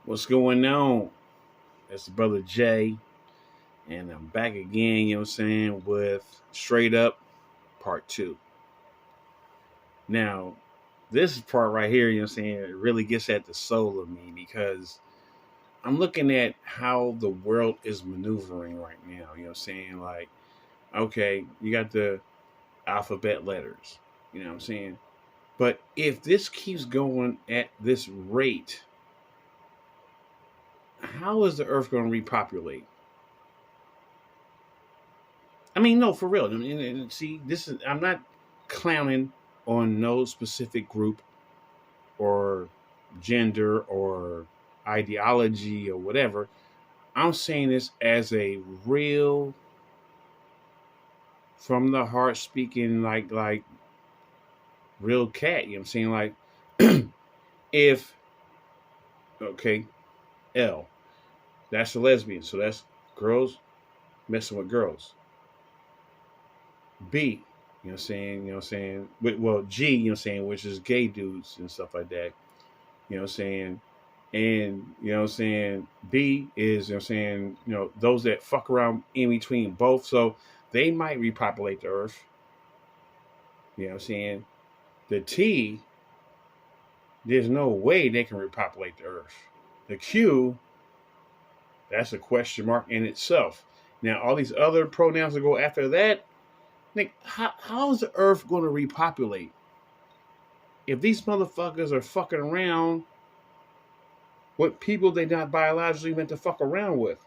What's going on? It's the brother Jay, and I'm back again, you know what I'm saying, with Straight Up Part 2. Now, this part right here, you know what I'm saying, it really gets at the soul of me because I'm looking at how the world is maneuvering right now, you know what I'm saying? Like, okay, you got the alphabet letters, you know what I'm saying? But if this keeps going at this rate, how is the earth going to repopulate? I mean, no, for real. I mean, and see, this is I'm not clowning on no specific group or gender or ideology or whatever. I'm saying this as a real, from the heart speaking, like real cat. You know what I'm saying? Like, if okay, L, that's a lesbian, so that's girls messing with girls. B, you know what I'm saying? You know what I'm saying? Well, G, you know what I'm saying, which is gay dudes and stuff like that. You know what I'm saying? And you know what I'm saying, B is, you know what I'm saying, those that fuck around in between both. So they might repopulate the earth. You know what I'm saying? The T, there's no way they can repopulate the earth. The Q, that's a question mark in itself. Now, all these other pronouns that go after that, Nick, how is the earth going to repopulate? If these motherfuckers are fucking around with people they not biologically meant to fuck around with.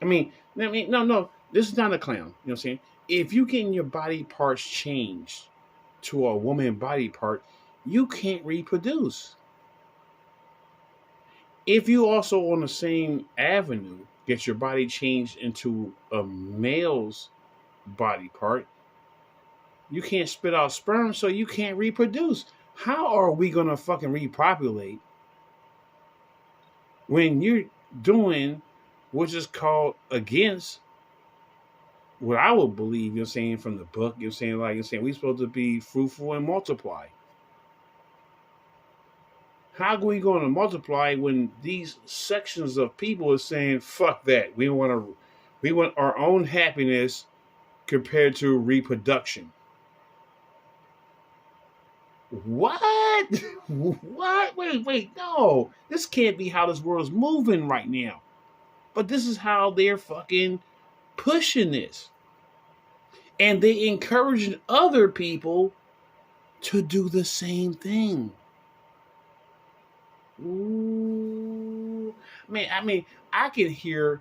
No. This is not a clown. You know what I'm saying? If you getting your body parts changed to a woman body part, you can't reproduce. If you also on the same avenue get your body changed into a male's body part, you can't spit out sperm, so you can't reproduce. How are we gonna fucking repopulate when you're doing which is called against what I would believe, you know what I'm saying, from the book, you know what I'm saying, like you're saying, we're supposed to be fruitful and multiply. How are we going to multiply when these sections of people are saying, fuck that. We want our own happiness compared to reproduction. What? What? Wait, no. This can't be how this world's moving right now. But this is how they're fucking pushing this. And they encouraging other people to do the same thing. Ooh. I can hear,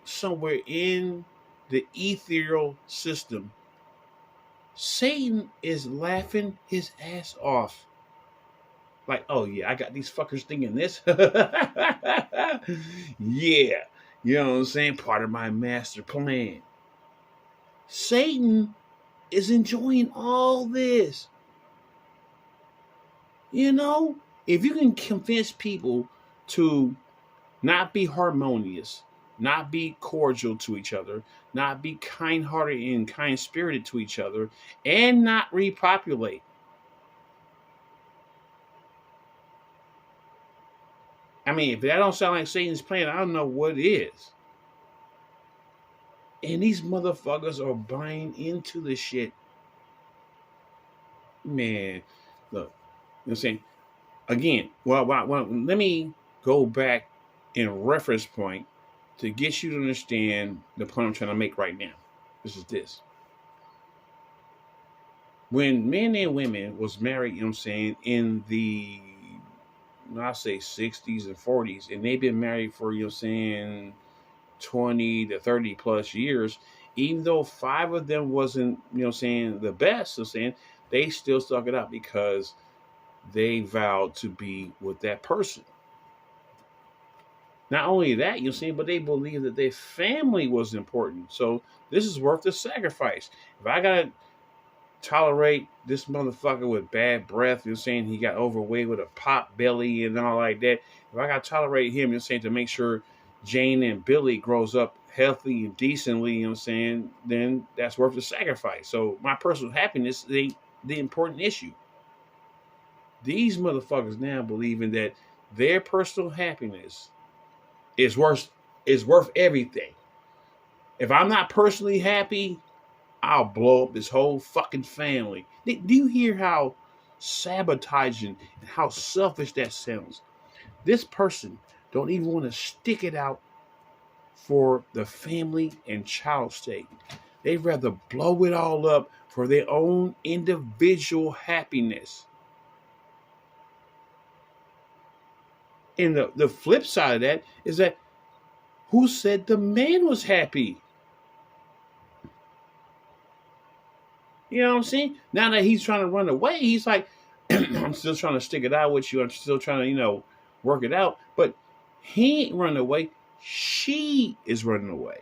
somewhere in the ethereal system, Satan is laughing his ass off. Like, oh yeah, I got these fuckers thinking this. Yeah, you know what I'm saying? Part of my master plan. Satan is enjoying all this. If you can convince people to not be harmonious, not be cordial to each other, not be kind hearted and kind spirited to each other, and not repopulate. If that don't sound like Satan's plan, I don't know what is. And these motherfuckers are buying into the shit. Man, look, you know what I'm saying? Again, well, let me go back in reference point to get you to understand the point I'm trying to make right now. This is this. When men and women was married, you know what I'm saying, in the, I'll say 60s and 40s, and they've been married for, you know what I'm saying, 20 to 30 plus years, even though 5 of them wasn't, you know what I'm saying, the best, you know what I'm saying, they still stuck it out because they vowed to be with that person. Not only that, you know what I'm saying, but they believe that their family was important. So this is worth the sacrifice. If I gotta tolerate this motherfucker with bad breath, you know what I'm saying, he got overweight with a pop belly and all like that. If I gotta tolerate him, you know what I'm saying, to make sure Jane and Billy grows up healthy and decently, you know what I'm saying, then that's worth the sacrifice. So my personal happiness is the important issue. These motherfuckers now believing that their personal happiness is worth everything. If I'm not personally happy, I'll blow up this whole fucking family. Do you hear how sabotaging and how selfish that sounds? This person don't even want to stick it out for the family and child sake. They'd rather blow it all up for their own individual happiness. And the flip side of that is that who said the man was happy? You know what I'm saying? Now that he's trying to run away, he's like, I'm still trying to stick it out with you. I'm still trying to, work it out. But he ain't running away. She is running away.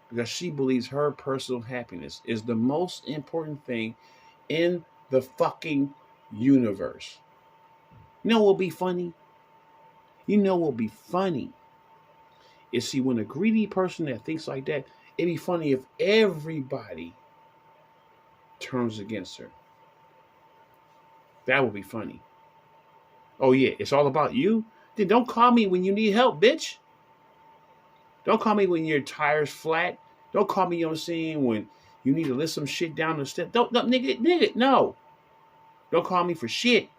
Because she believes her personal happiness is the most important thing in the fucking universe. You know what will be funny? Is see, when a greedy person that thinks like that, it'd be funny if everybody turns against her. That would be funny. Oh yeah, it's all about you? Then don't call me when you need help, bitch. Don't call me when your tire's flat. Don't call me, when you need to lift some shit down the step. Don't nigga, no. Don't call me for shit.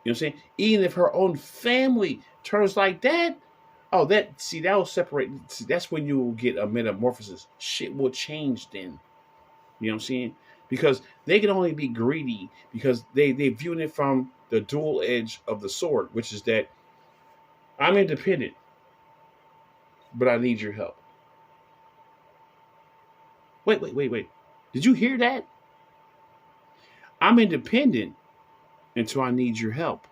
You know what I'm saying? Even if her own family turns like that, that will separate. See, that's when you will get a metamorphosis. Shit will change then. You know what I'm saying? Because they can only be greedy because they viewing it from the dual edge of the sword, which is that I'm independent, but I need your help. Wait. Did you hear that? I'm independent until I need your help.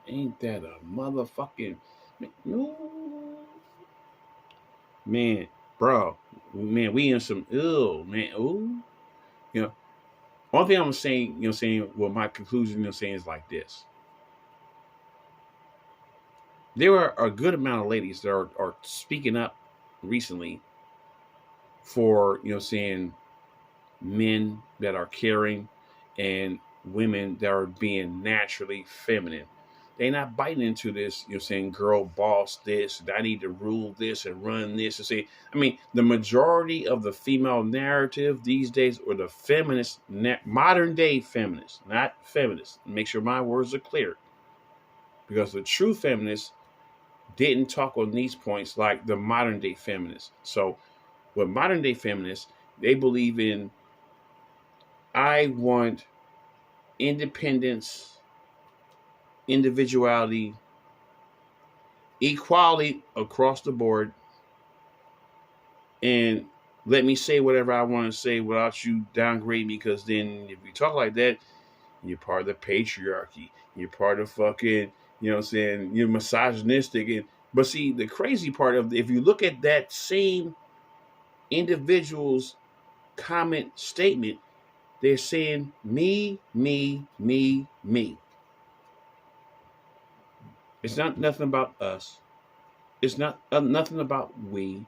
Ain't that a motherfucking... No. Man, bro. Man, we in some... Ew, man. Ooh. One thing I'm saying, well, my conclusion, is like this. There are a good amount of ladies that are speaking up recently for, men that are caring and women that are being naturally feminine. They're not biting into this, girl boss this, I need to rule this and run this. The majority of the female narrative these days, or the feminist, modern day feminists, not feminists. Make sure my words are clear. Because the true feminists didn't talk on these points like the modern day feminists. So with modern day feminists, they believe in, I want independence, individuality, equality across the board, and let me say whatever I want to say without you downgrading me, because then if you talk like that, you're part of the patriarchy. You're part of fucking, you're misogynistic. But see, the crazy part of if you look at that same individual's comment statement, they're saying me, me, me, me. It's not nothing about us. It's not nothing about we.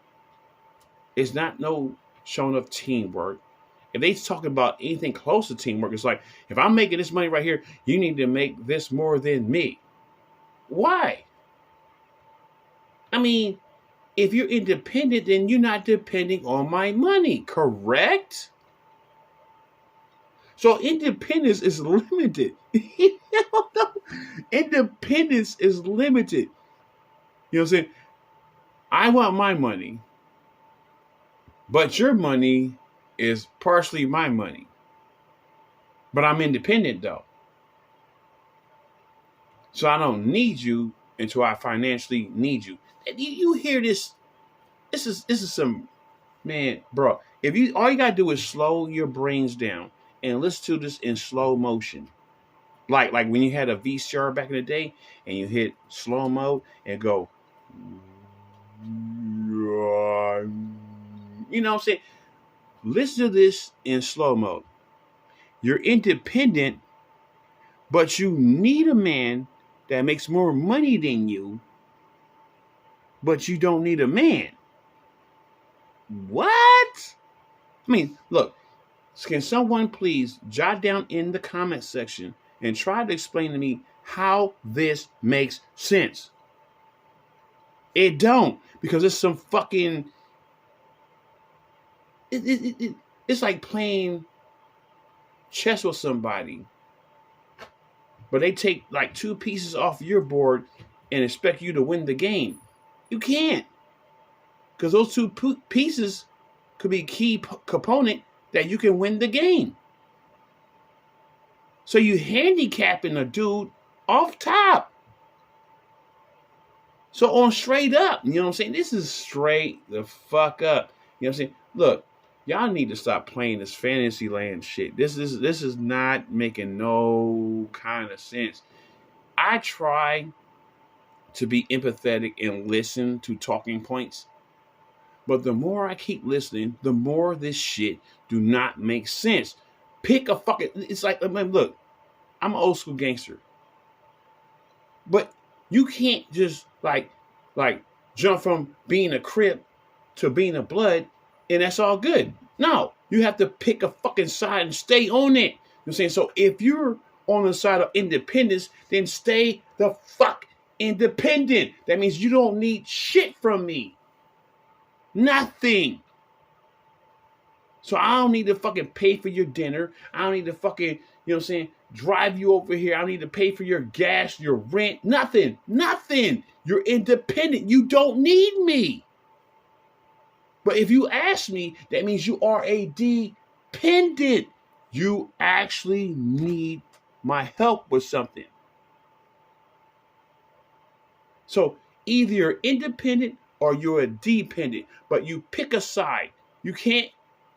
It's not no showing of teamwork. If they talking about anything close to teamwork, it's like, if I'm making this money right here, you need to make this more than me. Why? If you're independent, then you're not depending on my money, correct? So independence is limited. Independence is limited. You know what I'm saying? I want my money, but your money is partially my money. But I'm independent though. So I don't need you until I financially need you. And you hear this? This is some, man, bro. If you all you gotta do is slow your brains down and listen to this in slow motion. Like when you had a VCR back in the day and you hit slow mode and go, you know what I'm saying? Listen to this in slow mode. You're independent, but you need a man that makes more money than you, but you don't need a man. What? Look, Can someone please jot down in the comment section and try to explain to me how this makes sense? It don't, because it's some fucking. It's like playing chess with somebody, but they take like 2 pieces off your board and expect you to win the game. You can't, because those 2 pieces could be key component that you can win the game. So you handicapping a dude off top. So on straight up, you know what I'm saying? This is straight the fuck up. You know what I'm saying? Look, y'all need to stop playing this fantasy land shit. This is not making no kind of sense. I try to be empathetic and listen to talking points, but the more I keep listening, the more this shit do not make sense. Pick a fucking. It's like, look, I'm an old school gangster, but you can't just like jump from being a Crip to being a Blood, and that's all good. No, you have to pick a fucking side and stay on it. You know what I'm saying? So if you're on the side of independence, then stay the fuck independent. That means you don't need shit from me. Nothing. So I don't need to fucking pay for your dinner. I don't need to fucking, you know what I'm saying, drive you over here. I don't need to pay for your gas, your rent. Nothing. Nothing. You're independent. You don't need me. But if you ask me, that means you are a dependent. You actually need my help with something. So either you're independent or you're a dependent, but you pick a side. You can't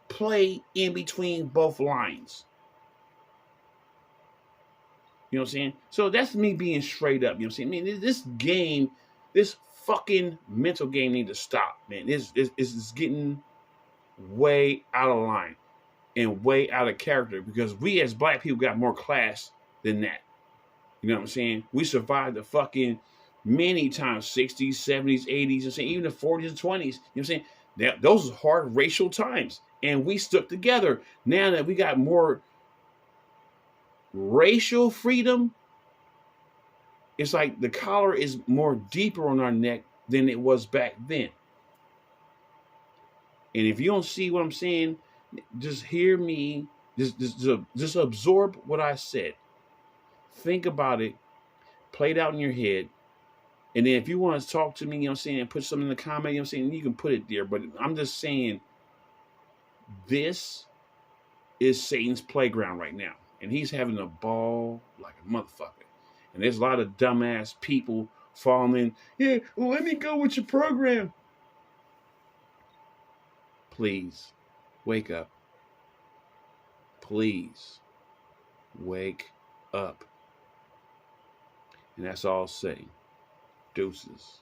play in between both lines. You know what I'm saying? So that's me being straight up. You know what I'm saying? I mean, this game, this fucking mental game need to stop, man. This is getting way out of line and way out of character, because we as black people got more class than that. You know what I'm saying? We survived the fucking many times, 60s, 70s, 80s, and even the 40s and 20s. You know what I'm saying? Those are hard racial times, and we stuck together. Now that we got more racial freedom, it's like the collar is more deeper on our neck than it was back then. And if you don't see what I'm saying, just hear me. Just absorb what I said. Think about it. Play it out in your head. And then if you want to talk to me, you know what I'm saying, and put something in the comment, you know what I'm saying, you can put it there. But I'm just saying, this is Satan's playground right now. And he's having a ball like a motherfucker. And there's a lot of dumbass people falling in. Yeah, well, let me go with your program. Please, wake up. Please, wake up. And that's all I'll say. Deuces.